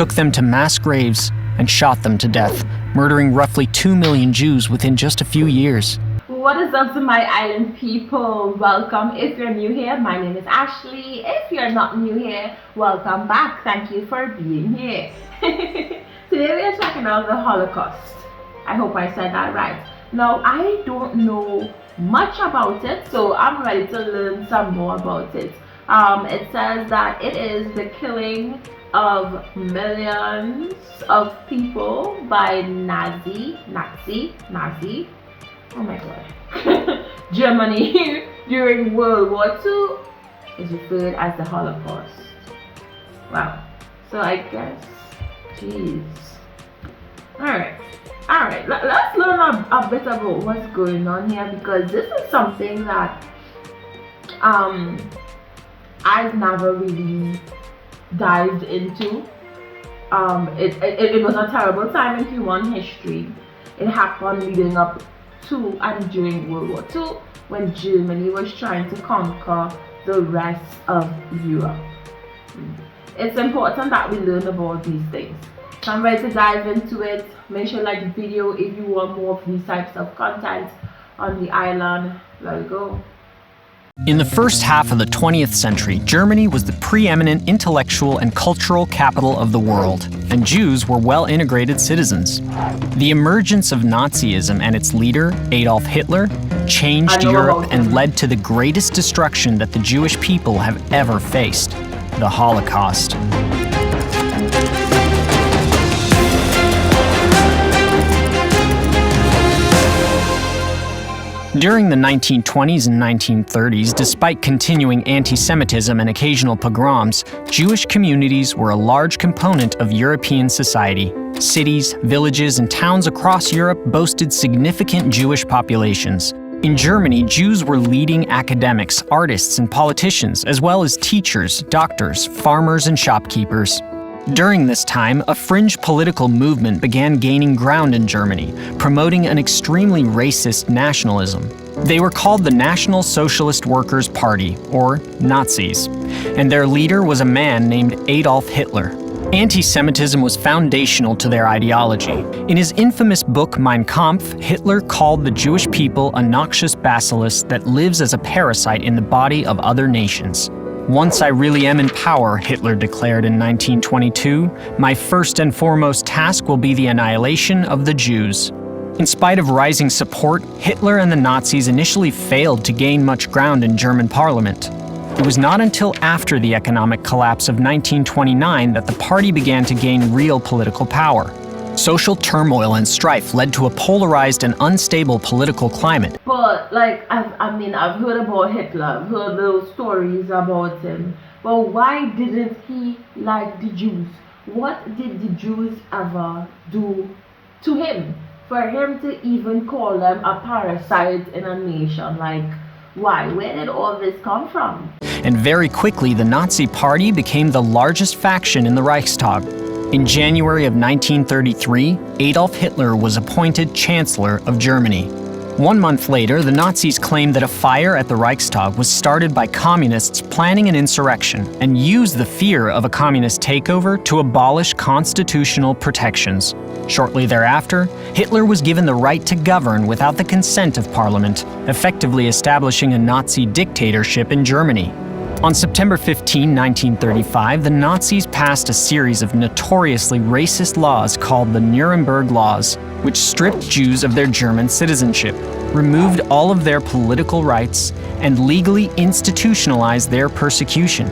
took them to mass graves, and shot them to death, murdering roughly 2 million Jews within just a few years. What is up to my island people? Welcome. If you're new here, my name is Ashley. If you're not new here, welcome back. Thank you for being here. Today we are checking out the Holocaust. I hope I said that right. Now, I don't know much about it, so I'm ready to learn some more about it. It says that it is the killing of millions of people by Nazi, oh my god, Germany during World War II is referred as the Holocaust. Wow. So I guess, jeez. Alright, let's learn a bit about what's going on here, because this is something that I've never really dived into. It was a terrible time in human history. It happened leading up to and during World War II, when Germany was trying to conquer the rest of Europe. It's important that we learn about these things. So I'm ready to dive into it. Make sure you like the video if you want more of these types of content on the island. Let's go. In the first half of the 20th century, Germany was the preeminent intellectual and cultural capital of the world, and Jews were well-integrated citizens. The emergence of Nazism and its leader, Adolf Hitler, changed Europe and led to the greatest destruction that the Jewish people have ever faced: the Holocaust. During the 1920s and 1930s, despite continuing anti-Semitism and occasional pogroms, Jewish communities were a large component of European society. Cities, villages, and towns across Europe boasted significant Jewish populations. In Germany, Jews were leading academics, artists, and politicians, as well as teachers, doctors, farmers, and shopkeepers. During this time, a fringe political movement began gaining ground in Germany, promoting an extremely racist nationalism. They were called the National Socialist Workers' Party, or Nazis, and their leader was a man named Adolf Hitler. Anti-Semitism was foundational to their ideology. In his infamous book Mein Kampf, Hitler called the Jewish people a noxious bacillus that lives as a parasite in the body of other nations. "Once I really am in power," Hitler declared in 1922, "my first and foremost task will be the annihilation of the Jews." In spite of rising support, Hitler and the Nazis initially failed to gain much ground in German parliament. It was not until after the economic collapse of 1929 that the party began to gain real political power. Social turmoil and strife led to a polarized and unstable political climate. But I've heard about Hitler, I've heard those stories about him. But why didn't he like the Jews? What did the Jews ever do to him for him to even call them a parasite in a nation? Like, why? Where did all this come from? And very quickly, the Nazi Party became the largest faction in the Reichstag. In January of 1933, Adolf Hitler was appointed Chancellor of Germany. 1 month later, the Nazis claimed that a fire at the Reichstag was started by communists planning an insurrection and used the fear of a communist takeover to abolish constitutional protections. Shortly thereafter, Hitler was given the right to govern without the consent of Parliament, effectively establishing a Nazi dictatorship in Germany. On September 15, 1935, the Nazis passed a series of notoriously racist laws called the Nuremberg Laws, which stripped Jews of their German citizenship, removed all of their political rights, and legally institutionalized their persecution.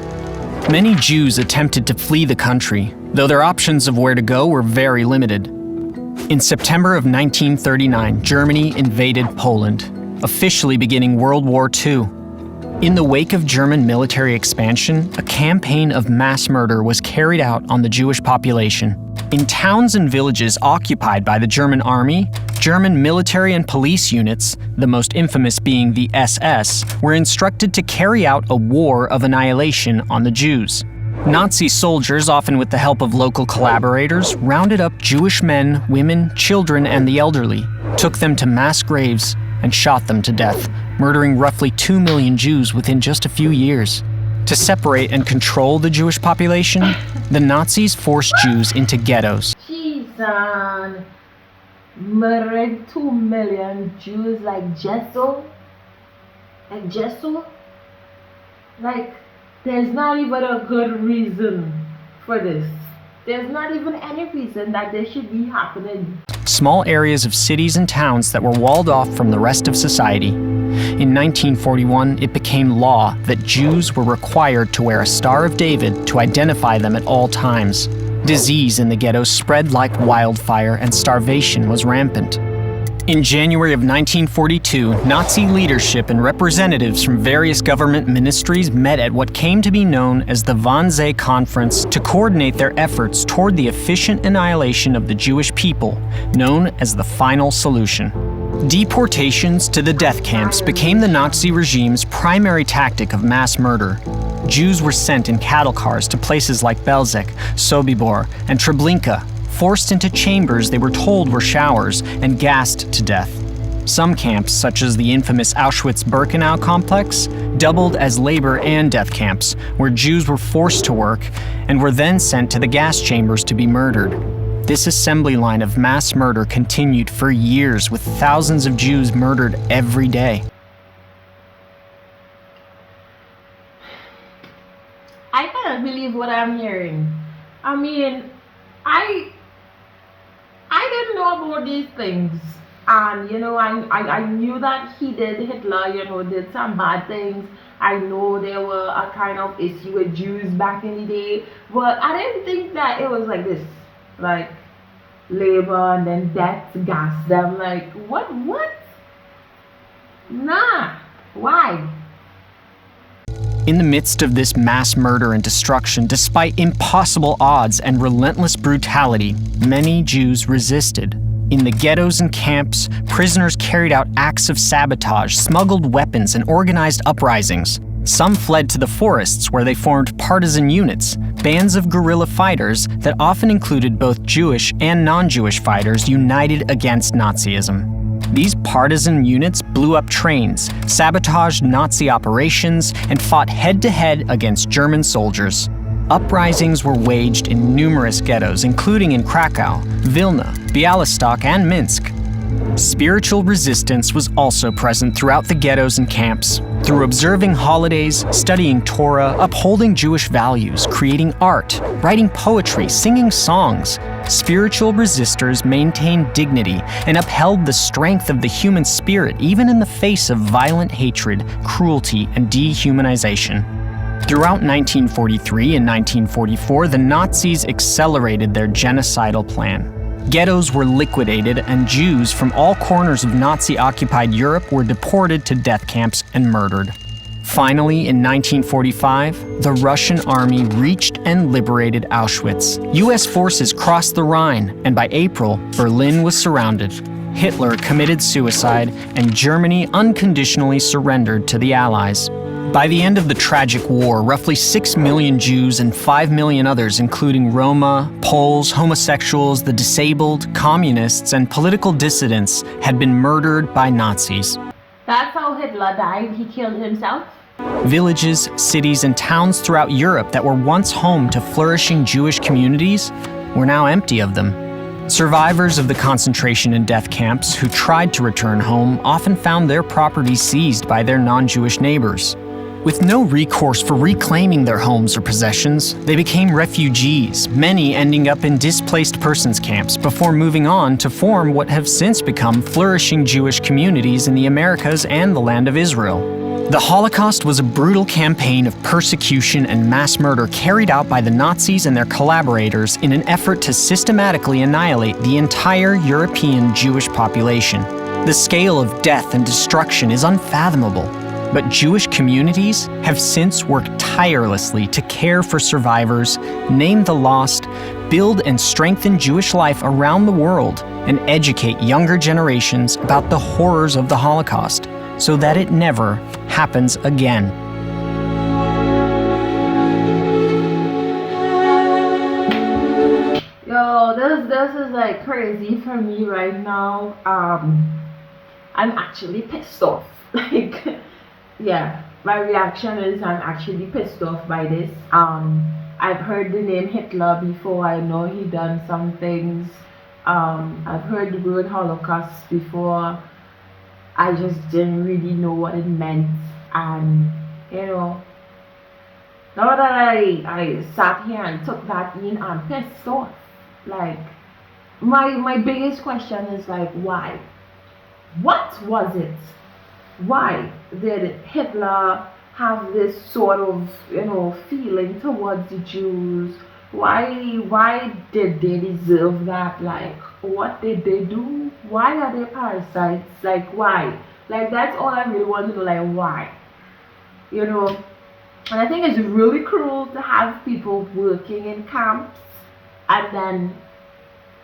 Many Jews attempted to flee the country, though their options of where to go were very limited. In September of 1939, Germany invaded Poland, officially beginning World War II. In the wake of German military expansion, a campaign of mass murder was carried out on the Jewish population. In towns and villages occupied by the German army, German military and police units, the most infamous being the SS, were instructed to carry out a war of annihilation on the Jews. Nazi soldiers, often with the help of local collaborators, rounded up Jewish men, women, children, and the elderly, took them to mass graves, and shot them to death, murdering roughly 2 million Jews within just a few years. To separate and control the Jewish population, The Nazis forced Jews into ghettos. Jesus. Murdered 2 million Jews like Jesso. Like Jesso. Like, there's not even a good reason for this. There's not even any reason that this should be happening. Small areas of cities and towns that were walled off from the rest of society. In 1941, it became law that Jews were required to wear a Star of David to identify them at all times. Disease in the ghettos spread like wildfire, and starvation was rampant. In January of 1942, Nazi leadership and representatives from various government ministries met at what came to be known as the Wannsee Conference to coordinate their efforts toward the efficient annihilation of the Jewish people, known as the Final Solution. Deportations to the death camps became the Nazi regime's primary tactic of mass murder. Jews were sent in cattle cars to places like Belzec, Sobibor, and Treblinka, forced into chambers they were told were showers, and gassed to death. Some camps, such as the infamous Auschwitz-Birkenau complex, doubled as labor and death camps, where Jews were forced to work and were then sent to the gas chambers to be murdered. This assembly line of mass murder continued for years, with thousands of Jews murdered every day. I cannot believe what I'm hearing. I mean, I didn't know about these things. And, I knew that Hitler, did some bad things. I know there were a kind of issue with Jews back in the day. But I didn't think that it was like this. Like, labor and then death, gas them. Like, what? Nah. Why? In the midst of this mass murder and destruction, despite impossible odds and relentless brutality, many Jews resisted. In the ghettos and camps, prisoners carried out acts of sabotage, smuggled weapons, and organized uprisings. Some fled to the forests, where they formed partisan units, bands of guerrilla fighters that often included both Jewish and non-Jewish fighters united against Nazism. These partisan units blew up trains, sabotaged Nazi operations, and fought head-to-head against German soldiers. Uprisings were waged in numerous ghettos, including in Krakow, Vilna, Bialystok, and Minsk. Spiritual resistance was also present throughout the ghettos and camps. Through observing holidays, studying Torah, upholding Jewish values, creating art, writing poetry, singing songs, spiritual resistors maintained dignity and upheld the strength of the human spirit even in the face of violent hatred, cruelty, and dehumanization. Throughout 1943 and 1944, the Nazis accelerated their genocidal plan. Ghettos were liquidated, and Jews from all corners of Nazi-occupied Europe were deported to death camps and murdered. Finally, in 1945, the Russian army reached and liberated Auschwitz. U.S. forces crossed the Rhine, and by April, Berlin was surrounded. Hitler committed suicide, and Germany unconditionally surrendered to the Allies. By the end of the tragic war, roughly 6 million Jews and 5 million others, including Roma, Poles, homosexuals, the disabled, communists, and political dissidents, had been murdered by Nazis. That's how Hitler died. He killed himself. Villages, cities, and towns throughout Europe that were once home to flourishing Jewish communities were now empty of them. Survivors of the concentration and death camps who tried to return home often found their property seized by their non-Jewish neighbors. With no recourse for reclaiming their homes or possessions, they became refugees, many ending up in displaced persons camps before moving on to form what have since become flourishing Jewish communities in the Americas and the land of Israel. The Holocaust was a brutal campaign of persecution and mass murder carried out by the Nazis and their collaborators in an effort to systematically annihilate the entire European Jewish population. The scale of death and destruction is unfathomable. But Jewish communities have since worked tirelessly to care for survivors, name the lost, build and strengthen Jewish life around the world, and educate younger generations about the horrors of the Holocaust so that it never happens again. Yo, this is like crazy for me right now. I'm actually pissed off. Yeah, my reaction is I'm actually pissed off by this. I've heard the name Hitler before. I know he done some things. I've heard the word Holocaust before. I just didn't really know what it meant. And you know, now that I sat here and took that in, I'm pissed off. Like my biggest question is like, why? What was it? Why did Hitler have this sort of, feeling towards the Jews? Why did they deserve that? Like, what did they do? Why are they parasites? Like, why? Like, that's all I really want to know. Like, why? You know, and I think it's really cruel to have people working in camps and then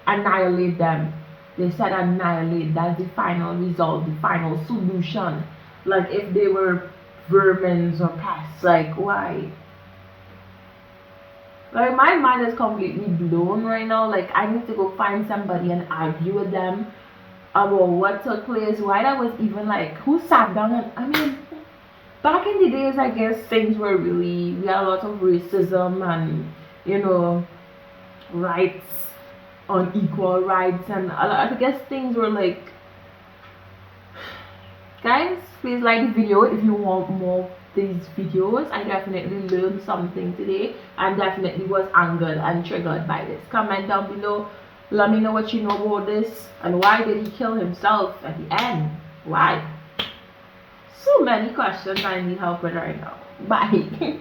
annihilate them. They said annihilate, that's the final result, the final solution. Like if they were vermins or pests, like why? Like my mind is completely blown right now. Like I need to go find somebody and argue with them about what took place, why that was even like, who sat down and, I mean, back in the days, I guess things were really, we had a lot of racism and, rights, unequal rights, and I guess things were like, guys, please like the video if you want more of these videos. I definitely learned something today and definitely was angered and triggered by this. Comment down below, let me know what you know about this and why did he kill himself at the end. Why? So many questions I need help with right now. Bye.